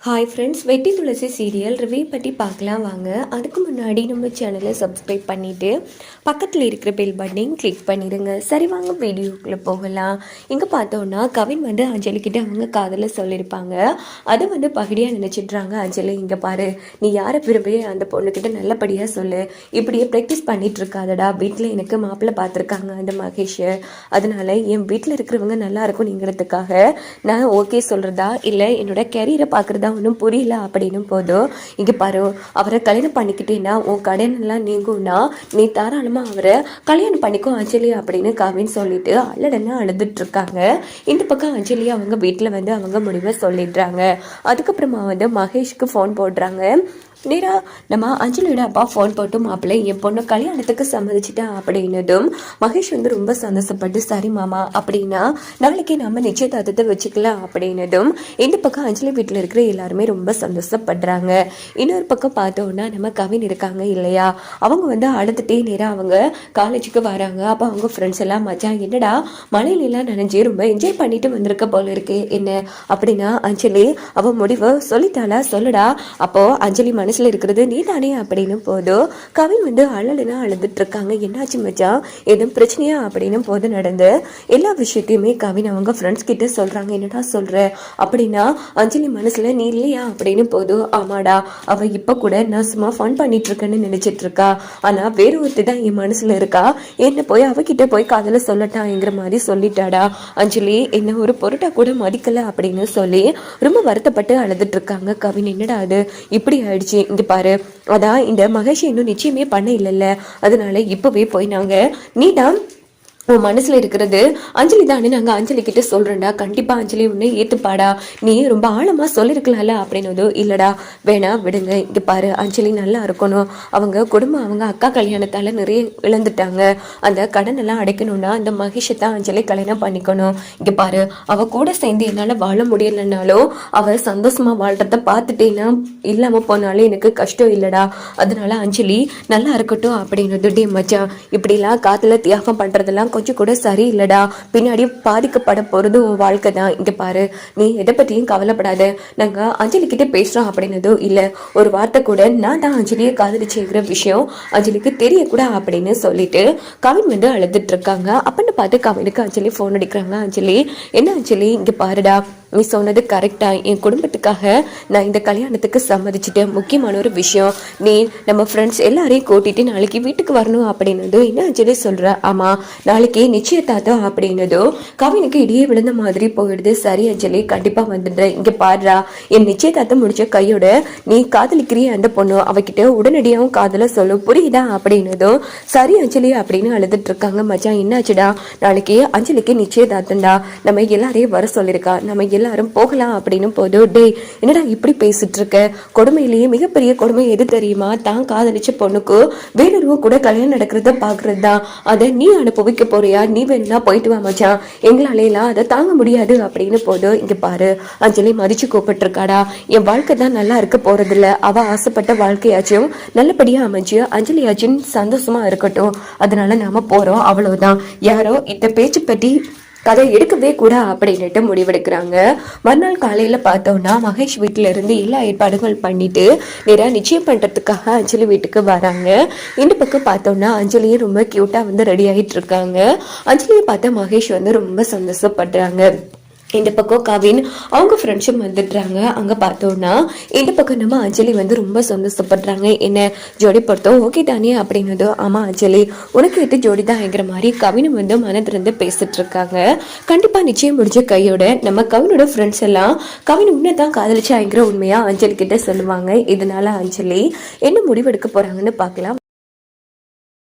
Hi friends, வெட்டி துளசி serial review பற்றி பார்க்கலாம் வாங்க. அதுக்கு முன்னாடி நம்ம சேனலை சப்ஸ்கிரைப் பண்ணிவிட்டு பக்கத்தில் இருக்கிற பெல் பட்டனையும் கிளிக் பண்ணிடுங்க. சரி வாங்க வீடியோக்குள்ளே போகலாம். இங்கே பார்த்தோன்னா கவின் அஞ்சலிக்கிட்ட அவங்க காதலை சொல்லியிருப்பாங்க. அதை பகடியாக நினச்சிட்றாங்க. அஞ்சலி, இங்கே பாரு, நீ யாரை விரும்பி அந்த பொண்ணுக்கிட்ட நல்லபடியாக சொல்லு, இப்படியே ப்ராக்டிஸ் பண்ணிகிட்டு இருக்காதடா. வீட்டில் எனக்கு மாப்பிள்ளை பார்த்துருக்காங்க அந்த மகேஷ், அதனால் என் வீட்டில் இருக்கிறவங்க நல்லா இருக்கும்ங்கிறதுக்காக நான் ஓகே சொல்கிறதா இல்லை என்னோட கெரியரை பார்க்குறதா ஒன்றும் புரியல அப்படின்னு போதும். இங்கே பாரு, அவரை கல்யாணம் பண்ணிக்கிட்டேன்னா உன் கடன் நீங்கும்னா நீ தாராளமாக அவரை கல்யாணம் பண்ணிக்கோ அஞ்சலி அப்படின்னு கவின் சொல்லிட்டு அல்லடன்னு அழுதுட்டு இருக்காங்க. இந்த பக்கம் அஞ்சலி அவங்க வீட்டில் அவங்க முடிவை சொல்லிடுறாங்க. அதுக்கப்புறமா மகேஷ்க்கு ஃபோன் போடுறாங்க. நேராக நம்ம அஞ்சலியோட அப்பா ஃபோன் போட்டு, மாப்பிள்ளை என் பொண்ணு கல்யாணத்துக்கு சம்மதிச்சிட்டா அப்படின்னதும் மகேஷ் ரொம்ப சந்தோஷப்பட்டு, சரி மாமா அப்படின்னா நாளைக்கு நம்ம நிச்சயதார்த்தத்தை வச்சுக்கலாம் அப்படின்னதும் இந்த பக்கம் அஞ்சலி வீட்டில் இருக்கிற எல்லாருமே ரொம்ப சந்தோஷப்படுறாங்க. இன்னொரு பக்கம் பார்த்தோன்னா நம்ம கவின் இருக்காங்க இல்லையா, அவங்க அழுதுகிட்டே நேராக அவங்க காலேஜுக்கு வராங்க. அப்போ அவங்க ஃப்ரெண்ட்ஸ் எல்லாம், மச்சான் என்னடா மழையிலெல்லாம் நனைஞ்சு ரொம்ப என்ஜாய் பண்ணிட்டு வந்திருக்க போல இருக்கு என்ன அப்படின்னா, அஞ்சலி அவன் முடிவை சொல்லித்தாளா சொல்லுடா. அப்போது அஞ்சலி மனசில் இருக்கிறது நீ தானே அப்படின்னு போதும் கவின் அழலுன்னா அழுதுட்டு இருக்காங்க. என்னாச்சு மச்சான், எதுவும் பிரச்சனையா அப்படின்னு போது நடந்து எல்லா விஷயத்தையுமே கவின் அவங்க ஃப்ரெண்ட்ஸ் கிட்ட சொல்றாங்க. என்னடா சொல்ற அப்படின்னா, அஞ்சலி மனசுல நீ இல்லையா அப்படின்னு போதும், ஆமாடா, அவ இப்ப கூட நான் சும்மா ஃபன் பண்ணிட்டு இருக்கேன்னு நினைச்சிட்டு இருக்கா, ஆனா வேற ஒருத்தி தான் என் மனசுல இருக்கா, என்ன போய் அவகிட்ட போய் காதல சொல்லட்டாங்கிற மாதிரி சொல்லிட்டாடா. அஞ்சலி என்ன ஒரு பொருட்டா கூட மதிக்கல அப்படின்னு சொல்லி ரொம்ப வருத்தப்பட்டு அழுதுட்டு இருக்காங்க. கவின் என்னடா அது இப்படி ஆயிடுச்சு, இங்க பாரு, அதான் இந்த மகேஷ் இன்னும் நிச்சயமே பண்ண இல்லைல்ல, அதனால இப்பவே போய் நாங்க நீ தான் உன் மனசுல இருக்கிறது அஞ்சலி தானே நாங்கள் அஞ்சலி கிட்ட சொல்றேன்டா, கண்டிப்பா அஞ்சலி உன்னை ஏத்துப்பாடா, நீ ரொம்ப ஆழமா சொல்லிருக்கலாம்ல அப்படின்னதோ, இல்லடா வேணா விடுங்க, இங்க பாரு அஞ்சலி நல்லா இருக்கணும், அவங்க குடும்பம் அவங்க அக்கா கல்யாணத்தால நிறைய இழந்துட்டாங்க, அந்த கடன் எல்லாம் அடைக்கணும்னா அந்த மகேஷை தான் அஞ்சலி கல்யாணம் பண்ணிக்கணும். இங்க பாரு, அவ கூட சேர்ந்து என்னால வாழ முடியலன்னாலும் அவ சந்தோஷமா வாழ்றத பார்த்துட்டேன்னா இல்லாம போனாலும் எனக்கு கஷ்டம் இல்லடா, அதனால அஞ்சலி நல்லா இருக்கட்டும் அப்படின்னது. டே மச்சான், இப்படிலாம் காத்துல தியாகம் பண்றதெல்லாம் கொஞ்சம் கூட சரி இல்லடா, பின்னாடி பாதிக்கப்பட போறது உன் வாழ்க்கை தான், இங்க பாரு நீ எதை பத்தியும் கவலைப்படாத, நாங்க அஞ்சலி கிட்ட பேசுறோம் அப்படின்னதும், இல்ல ஒரு வார்த்தை கூட நான் தான் அஞ்சலியை காதலிச்சுங்கிற விஷயம் அஞ்சலிக்கு தெரியக்கூட அப்படின்னு சொல்லிட்டு கவின் அழுதுட்டு இருக்காங்க. அப்படின்னு பார்த்து கவினுக்கு அஞ்சலி போன் அடிக்கிறாங்க. அஞ்சலி, என்ன அஞ்சலி, இங்க பாருடா, நீ சொன்னது கரெக்டா, என் குடும்பத்துக்காக நான் இந்த கல்யாணத்துக்கு சம்மதிச்சுட்டேன், முக்கியமான ஒரு விஷயம், நீ நம்ம ஃப்ரெண்ட்ஸ் எல்லாரையும் கூட்டிட்டு நாளைக்கு வீட்டுக்கு வரணும் அப்படின்னது. என்ன அஞ்சலி சொல்ற, ஆமா நாளைக்கு நிச்சயதார்த்தம் அப்படின்னதோ கவினுக்கு இடையே விழுந்த மாதிரி போயிடுது. சரி அஞ்சலி, கண்டிப்பா வந்துடுறேன், இங்க பாடுறா, என் நிச்சயதார்த்தம் முடிச்ச கையோட நீ காதலிக்கிறிய அந்த பொண்ணு அவகிட்ட உடனடியாகவும் காதல சொல்லு, புரியுதா அப்படின்னதும், சரி அஞ்சலி அப்படின்னு அழுதுட்டு இருக்காங்க. மச்சான் என்னாச்சுடா, நாளைக்கு அஞ்சலிக்கு நிச்சயதார்த்தம்டா, நம்ம எல்லாரையும் வர சொல்லியிருக்கா, நம்ம எல்லாரும் போகலாம் அப்படின்னு போது, டே என்னடா இப்படி பேசிட்டு இருக்க, கொடுமையிலேயே மிகப்பெரிய கொடுமை எது தெரியுமா, தான் காதலிச்ச பொண்ணுக்கு வேறொருவ கூட கல்யாணம் நடக்கிறத பாக்குறது தான், அதை நீ அனுபவிக்க போறியா, நீ வேணா போயிட்டு வா மச்சான், எங்களாலேலாம் அதை தாங்க முடியாது அப்படின்னு போது, இங்க பாரு அஞ்சலி மதிச்சு கூப்பிட்டுருக்காடா, என் வாழ்க்கை தான் நல்லா இருக்க போறது இல்ல, அவ ஆசைப்பட்ட வாழ்க்கையாச்சும் நல்லபடியா அமைஞ்சு அஞ்சலியாச்சும் சந்தோஷமா இருக்கட்டும், அதனால நாம போறோம் அவ்வளவுதான், யாரோ இந்த பேச்சு பற்றி கதை எடுக்கவே கூட அப்படின்னுட்டு முடிவெடுக்கிறாங்க. மறுநாள் காலையில பார்த்தோம்னா மகேஷ் வீட்டுல இருந்து எல்லா ஏற்பாடுகள் பண்ணிட்டு நேரா நிச்சயம் பண்றதுக்காக அஞ்சலி வீட்டுக்கு வராங்க. இந்த பக்கம் பார்த்தோம்னா அஞ்சலியும் ரொம்ப கியூட்டா ரெடி ஆகிட்டு இருக்காங்க. அஞ்சலியை பார்த்த மகேஷ் ரொம்ப சந்தோஷப்படுறாங்க. இந்த பக்கம் கவின் அவங்க ஃப்ரெண்ட்ஸும் வந்துடுறாங்க. அங்கே பார்த்தோன்னா இந்த பக்கம் நம்ம அஞ்சலி ரொம்ப சந்தோஷப்படுறாங்க. என்ன ஜோடி பொறுத்தோம் ஓகே தானே அப்படின்னதோ, ஆமாம் அஞ்சலி உனக்கு எட்டு ஜோடி தான் என்கிற மாதிரி கவினும் மனதிலிருந்து பேசிட்டு இருக்காங்க. கண்டிப்பாக நிச்சயம் முடிஞ்ச கையோட நம்ம கவினோட ஃப்ரெண்ட்ஸ் எல்லாம் கவின் உன்னை தான் காதலிச்சாங்கிற உண்மையாக அஞ்சலி கிட்ட சொல்லுவாங்க. இதனால அஞ்சலி என்ன முடிவெடுக்க போகிறாங்கன்னு பார்க்கலாம்.